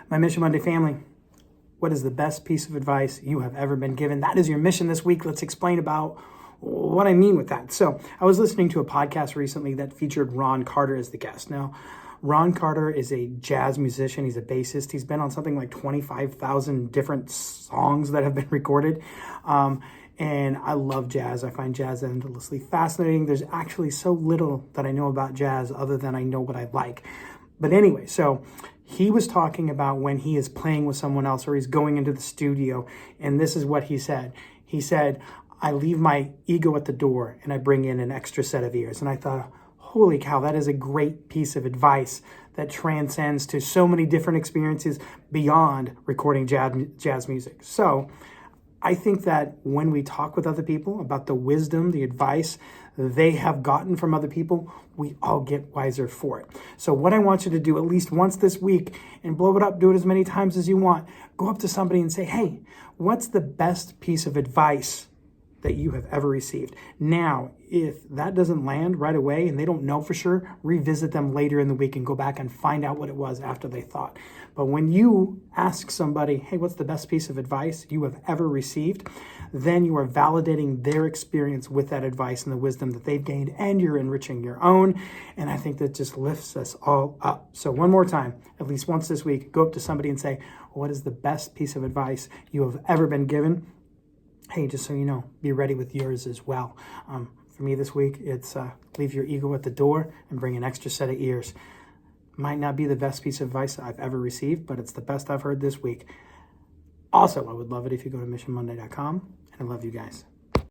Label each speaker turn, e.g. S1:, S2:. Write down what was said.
S1: My Mission Monday family, what is the best piece of advice you have ever been given? That is your mission this week. Let's explain about what I mean with that. So I was listening to a podcast recently that featured Ron Carter as the guest. Now, Ron Carter is a jazz musician. He's a bassist. He's been on something like 25,000 different songs that have been recorded. And I love jazz. I find jazz endlessly fascinating. There's actually so little that I know about jazz other than I know what I like. But anyway, so he was talking about when he is playing with someone else or he's going into the studio. And this is what he said. He said, I leave my ego at the door and I bring in an extra set of ears. And I thought, holy cow, that is a great piece of advice that transcends to so many different experiences beyond recording jazz music. So I think that when we talk with other people about the wisdom, the advice they have gotten from other people, we all get wiser for it. So what I want you to do at least once this week, and blow it up, do it as many times as you want, go up to somebody and say, hey, what's the best piece of advice that you have ever received? Now, if that doesn't land right away and they don't know for sure, revisit them later in the week and go back and find out what it was after they thought. But when you ask somebody, hey, what's the best piece of advice you have ever received? Then you are validating their experience with that advice and the wisdom that they've gained, and you're enriching your own. And I think that just lifts us all up. So one more time, at least once this week, go up to somebody and say, what is the best piece of advice you have ever been given? Hey, just so you know, be ready with yours as well. For me this week, it's leave your ego at the door and bring an extra set of ears. Might not be the best piece of advice I've ever received, but it's the best I've heard this week. Also, I would love it if you go to missionmonday.com, and I love you guys.